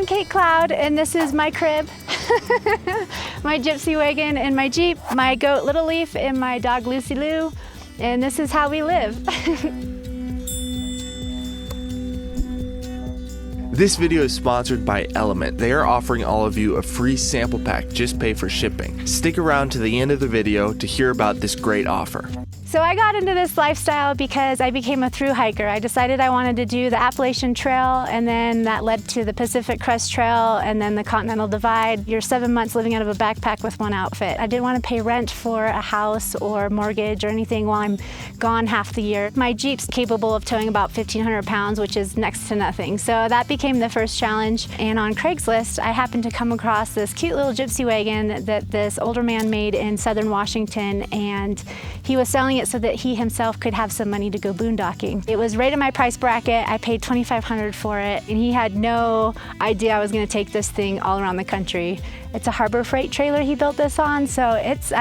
I'm Kate Cloud, and this is my crib, my gypsy wagon and my Jeep, my goat Little Leaf and my dog Lucy Lou, and this is how we live. This video is sponsored by Element. They are offering all of you a free sample pack, just pay for shipping. Stick around to the end of the video to hear about this great offer. So I got into this lifestyle because I became a thru hiker. I decided I wanted to do the Appalachian Trail, and then that led to the Pacific Crest Trail and then the Continental Divide. You're 7 months living out of a backpack with one outfit. I didn't want to pay rent for a house or mortgage or anything while I'm gone half the year. My Jeep's capable of towing about 1,500 pounds, which is next to nothing. So that became the first challenge. And on Craigslist, I happened to come across this cute little gypsy wagon that this older man made in Southern Washington, and he was selling it so that he himself could have some money to go boondocking. It was right in my price bracket. I paid $2,500 for it, and he had no idea I was going to take this thing all around the country. It's a Harbor Freight trailer he built this on, so it's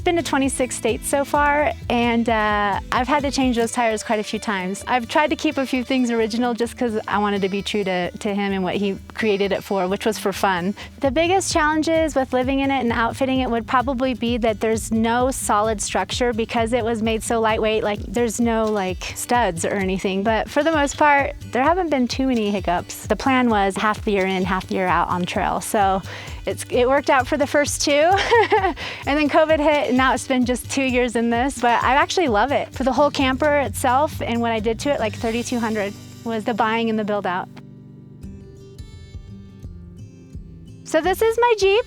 been to 26 states so far, and I've had to change those tires quite a few times. I've tried to keep a few things original just because I wanted to be true to him and what he created it for, which was for fun. The biggest challenges with living in it and outfitting it would probably be that there's no solid structure because it was made so lightweight. Like, there's no like studs or anything, but for the most part, there haven't been too many hiccups. The plan was half the year in, half the year out on trail, so it worked out for the first two, and then COVID hit, and now it's been just 2 years in this, but I actually love it. For the whole camper itself and what I did to it, like $3,200 was the buying and the build out. So this is my Jeep,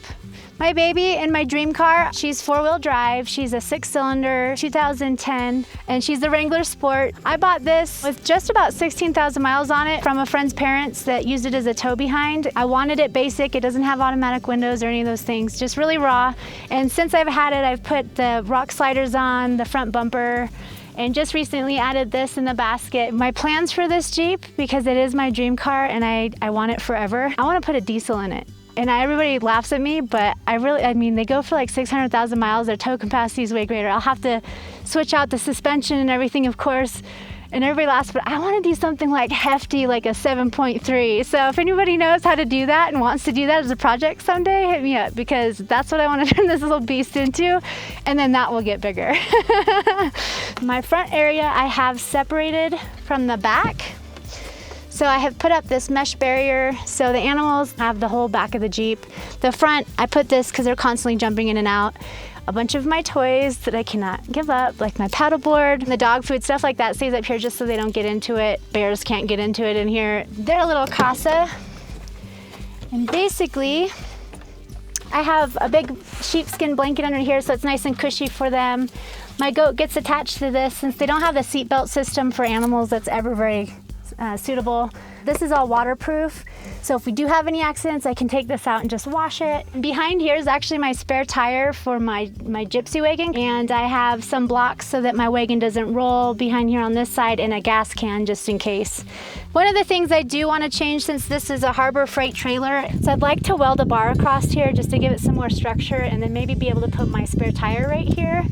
my baby, and my dream car. She's 4-wheel drive. She's a 6-cylinder 2010, and she's the Wrangler Sport. I bought this with just about 16,000 miles on it from a friend's parents that used it as a tow behind. I wanted it basic. It doesn't have automatic windows or any of those things, just really raw. And since I've had it, I've put the rock sliders on, the front bumper, and just recently added this in the basket. My plans for this Jeep, because it is my dream car and I want it forever, I want to put a diesel in it. And everybody laughs at me, but I mean, they go for like 600,000 miles. Their tow capacity is way greater. I'll have to switch out the suspension and everything, of course. And everybody laughs, but I want to do something like hefty, like a 7.3. So if anybody knows how to do that and wants to do that as a project someday, hit me up, because that's what I want to turn this little beast into. And then that will get bigger. My front area I have separated from the back. So I have put up this mesh barrier so the animals have the whole back of the Jeep. The front, I put this because they're constantly jumping in and out. A bunch of my toys that I cannot give up, like my paddleboard, the dog food, stuff like that stays up here just so they don't get into it. Bears can't get into it in here. They're a little casa. And basically, I have a big sheepskin blanket under here so it's nice and cushy for them. My goat gets attached to this since they don't have the seatbelt system for animals that's ever very suitable. This is all waterproof, so if we do have any accidents, I can take this out and just wash it. Behind here is actually my spare tire for my gypsy wagon, and I have some blocks so that my wagon doesn't roll behind here on this side, and a gas can just in case. One of the things I do want to change, since this is a Harbor Freight trailer, is I'd like to weld a bar across here just to give it some more structure, and then maybe be able to put my spare tire right here.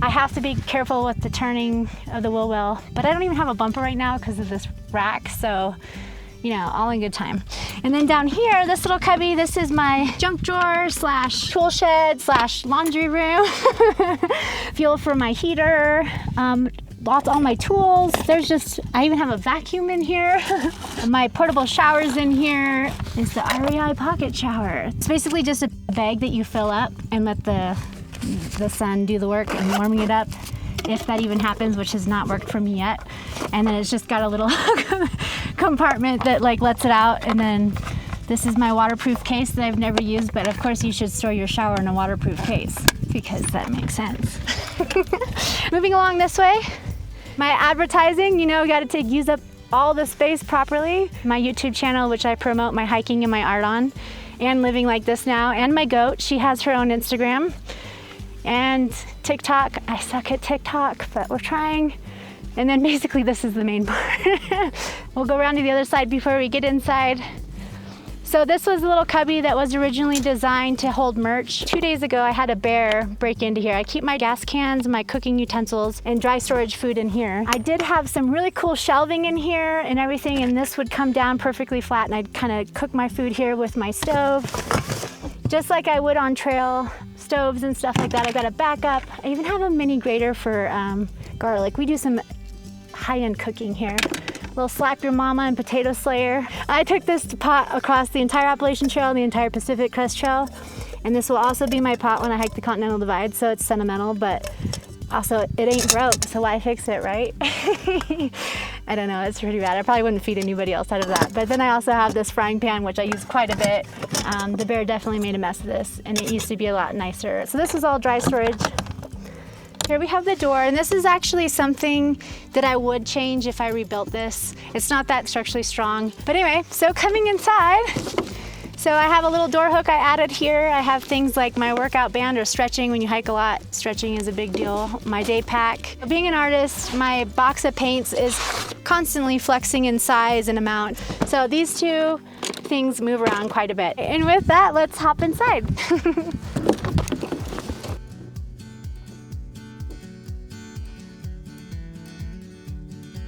I have to be careful with the turning of the wheel well, but I don't even have a bumper right now because of this rack, so you know, all in good time. And then down here, this little cubby, this is my junk drawer slash tool shed slash laundry room. Fuel for my heater, all my tools. I even have a vacuum in here. My portable shower's in here. It's the REI pocket shower. It's basically just a bag that you fill up and let the sun do the work in warming it up, if that even happens, which has not worked for me yet. And then it's just got a little compartment that like lets it out. And then this is my waterproof case that I've never used, but of course you should store your shower in a waterproof case because that makes sense. Moving along this way, my advertising, you know, got to use up all the space properly. My YouTube channel, which I promote my hiking and my art on, and living like this now, and my goat, she has her own Instagram. And TikTok, I suck at TikTok, but we're trying. And then basically this is the main part. We'll go around to the other side before we get inside. So this was a little cubby that was originally designed to hold merch. 2 days ago, I had a bear break into here. I keep my gas cans, my cooking utensils, and dry storage food in here. I did have some really cool shelving in here and everything, and this would come down perfectly flat, and I'd kind of cook my food here with my stove, just like I would on trail stoves and stuff like that. I've got a backup. I even have a mini grater for garlic. We do some high-end cooking here. Little Slap Your Mama and Potato Slayer. I took this pot across the entire Appalachian Trail and the entire Pacific Crest Trail, and this will also be my pot when I hike the Continental Divide, so it's sentimental, but also it ain't broke, so why fix it, right? I don't know, it's pretty bad. I probably wouldn't feed anybody else out of that. But then I also have this frying pan, which I use quite a bit. The bear definitely made a mess of this, and it used to be a lot nicer. So this is all dry storage. Here we have the door, and this is actually something that I would change if I rebuilt this. It's not that structurally strong. But anyway, so coming inside, so I have a little door hook I added here. I have things like my workout band or stretching. When you hike a lot, stretching is a big deal. My day pack. Being an artist, my box of paints is constantly flexing in size and amount. So these two things move around quite a bit. And with that, let's hop inside.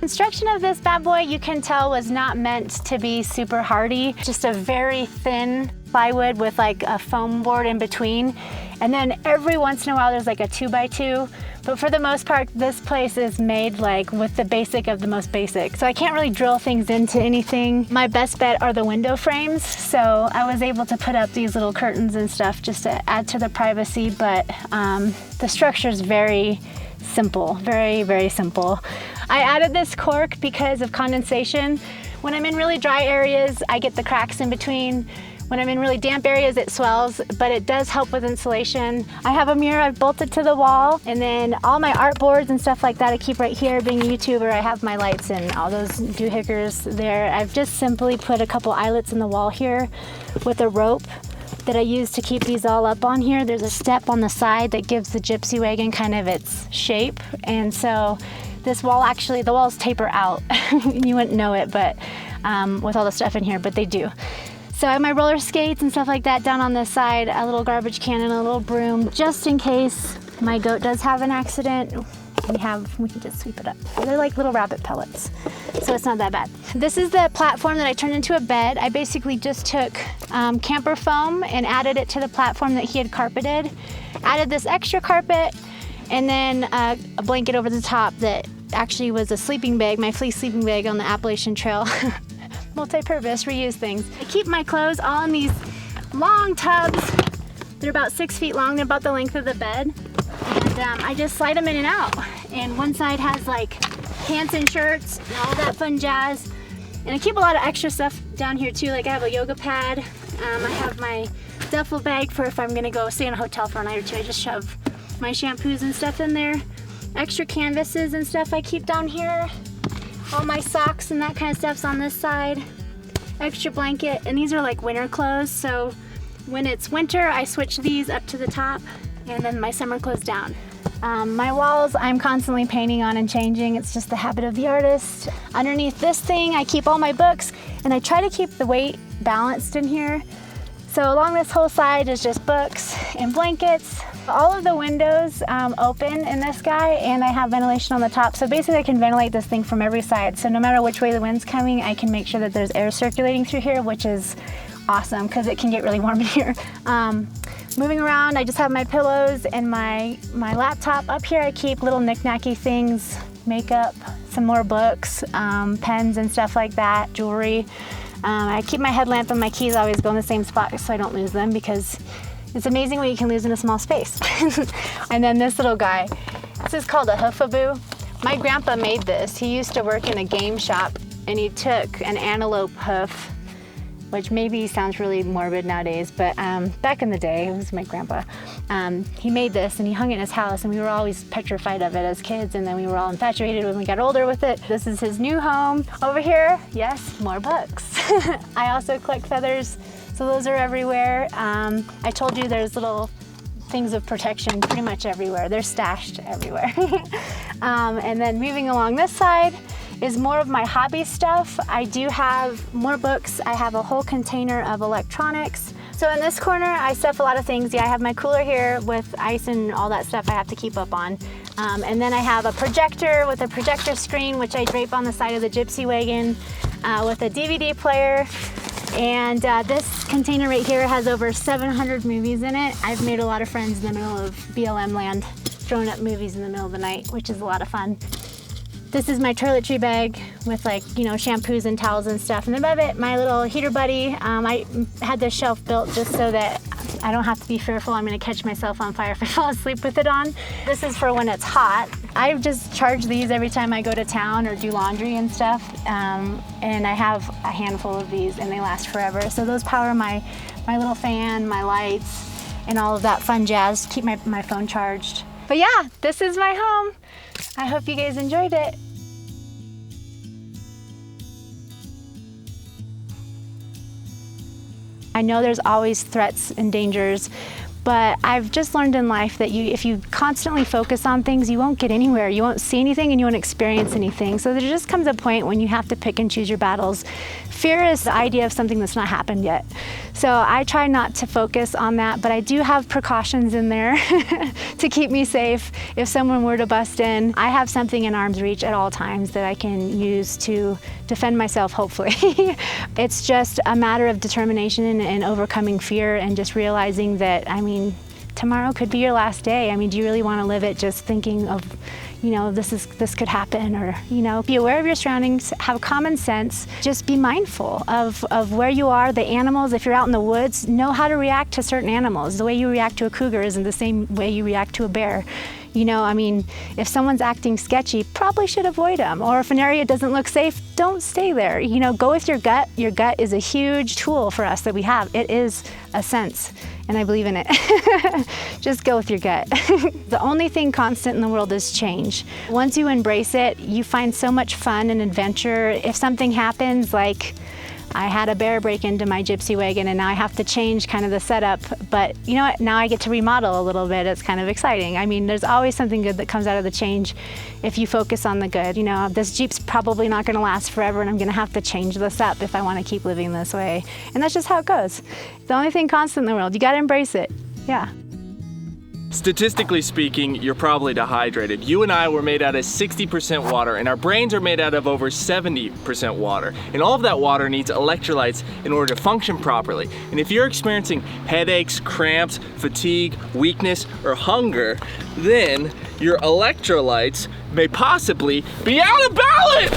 Construction of this bad boy, you can tell, was not meant to be super hardy. Just a very thin plywood with like a foam board in between. And then every once in a while there's like a 2x2. But for the most part, this place is made like with the basic of the most basic. So I can't really drill things into anything. My best bet are the window frames. So I was able to put up these little curtains and stuff just to add to the privacy. But the structure is very simple, very, very simple. I added this cork because of condensation. When I'm in really dry areas, I get the cracks in between. When I'm in really damp areas, it swells, but it does help with insulation. I have a mirror I've bolted to the wall, and then all my art boards and stuff like that I keep right here. Being a YouTuber, I have my lights and all those doohickers there. I've just simply put a couple eyelets in the wall here with a rope that I use to keep these all up on here. There's a step on the side that gives the gypsy wagon kind of its shape, and so this wall actually, the walls taper out. You wouldn't know it, but with all the stuff in here, but they do. So I have my roller skates and stuff like that down on this side, a little garbage can and a little broom, just in case my goat does have an accident. We can just sweep it up. They're like little rabbit pellets, so it's not that bad. This is the platform that I turned into a bed. I basically just took camper foam and added it to the platform that he had carpeted. Added this extra carpet, and then a blanket over the top that actually was a sleeping bag, my fleece sleeping bag on the Appalachian Trail. Multi-purpose, reuse things. I keep my clothes all in these long tubs. They're about 6 feet long, they're about the length of the bed. And I just slide them in and out. And one side has like pants and shirts and all that fun jazz. And I keep a lot of extra stuff down here too, like I have a yoga pad. I have my duffel bag for if I'm gonna go stay in a hotel for a night or two. I just shove my shampoos and stuff in there. Extra canvases and stuff I keep down here. All my socks and that kind of stuff's on this side. Extra blanket, and these are like winter clothes, so when it's winter I switch these up to the top and then my summer clothes down. My walls I'm constantly painting on and changing. It's just the habit of the artist. Underneath this thing I keep all my books, and I try to keep the weight balanced in here. So along this whole side is just books and blankets. All of the windows open in this guy, and I have ventilation on the top. So basically I can ventilate this thing from every side. So no matter which way the wind's coming, I can make sure that there's air circulating through here, which is awesome because it can get really warm in here. Moving around, I just have my pillows and my laptop. Up here I keep little knick-knacky things, makeup, some more books, pens and stuff like that, jewelry. I keep my headlamp and my keys always go in the same spot so I don't lose them, because it's amazing what you can lose in a small space. And then this little guy, this is called a hoofaboo. My grandpa made this. He used to work in a game shop, and he took an antelope hoof, which maybe sounds really morbid nowadays, but back in the day, it was my grandpa. He made this and he hung it in his house, and we were always petrified of it as kids, and then we were all infatuated when we got older with it. This is his new home. Over here, yes, more books. I also collect feathers, so those are everywhere. I told you there's little things of protection pretty much everywhere. They're stashed everywhere. And then moving along this side is more of my hobby stuff. I do have more books. I have a whole container of electronics. So in this corner, I stuff a lot of things. Yeah, I have my cooler here with ice and all that stuff I have to keep up on. And then I have a projector with a projector screen, which I drape on the side of the Gypsy Wagon with a DVD player. And this container right here has over 700 movies in it. I've made a lot of friends in the middle of BLM land, throwing up movies in the middle of the night, which is a lot of fun. This is my toiletry bag with, like, you know, shampoos and towels and stuff. And above it, my little heater buddy. I had this shelf built just so that I don't have to be fearful I'm gonna catch myself on fire if I fall asleep with it on. This is for when it's hot. I just charge these every time I go to town or do laundry and stuff. And I have a handful of these and they last forever. So those power my little fan, my lights, and all of that fun jazz to keep my phone charged. But yeah, this is my home. I hope you guys enjoyed it. I know there's always threats and dangers, but I've just learned in life that if you constantly focus on things, you won't get anywhere. You won't see anything and you won't experience anything. So there just comes a point when you have to pick and choose your battles. Fear is the idea of something that's not happened yet. So I try not to focus on that, but I do have precautions in there to keep me safe. If someone were to bust in, I have something in arm's reach at all times that I can use to defend myself, hopefully. It's just a matter of determination and overcoming fear and just realizing that, I mean, tomorrow could be your last day. I mean, do you really want to live it just thinking of, you know, this could happen, or, you know, be aware of your surroundings, have common sense, just be mindful of where you are, the animals. If you're out in the woods, know how to react to certain animals. The way you react to a cougar isn't the same way you react to a bear. You know, I mean, if someone's acting sketchy, probably should avoid them. Or if an area doesn't look safe, don't stay there. You know, go with your gut. Your gut is a huge tool for us that we have. It is a sense, and I believe in it. Just go with your gut. The only thing constant in the world is change. Once you embrace it, you find so much fun and adventure. If something happens, like I had a bear break into my Gypsy Wagon and now I have to change kind of the setup, but you know what, now I get to remodel a little bit. It's kind of exciting. I mean, there's always something good that comes out of the change if you focus on the good. You know, this Jeep's probably not gonna last forever and I'm gonna have to change this up if I wanna keep living this way. And that's just how it goes. The only thing constant in the world, you gotta embrace it, yeah. Statistically speaking, you're probably dehydrated. You and I were made out of 60% water, and our brains are made out of over 70% water. And all of that water needs electrolytes in order to function properly. And if you're experiencing headaches, cramps, fatigue, weakness, or hunger, then your electrolytes may possibly be out of balance!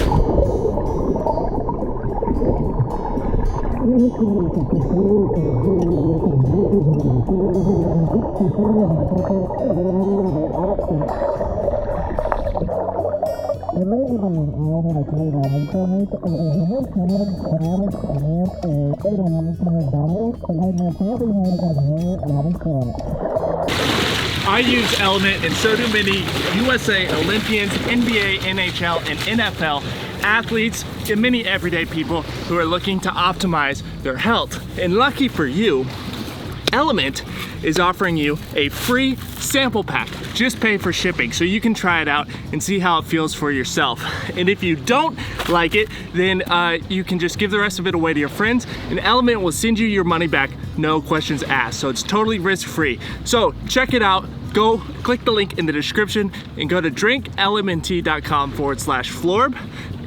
I use Element, and so do many USA Olympians, NBA, NHL, and NFL athletes, and many everyday people who are looking to optimize their health. And lucky for you, Element is offering you a free sample pack. Just pay for shipping so you can try it out and see how it feels for yourself. And if you don't like it, then you can just give the rest of it away to your friends, and Element will send you your money back, no questions asked. So it's totally risk-free. So check it out. Go click the link in the description and go to drinklmnt.com/FLORB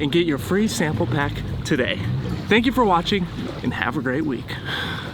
and get your free sample pack today. Thank you for watching and have a great week.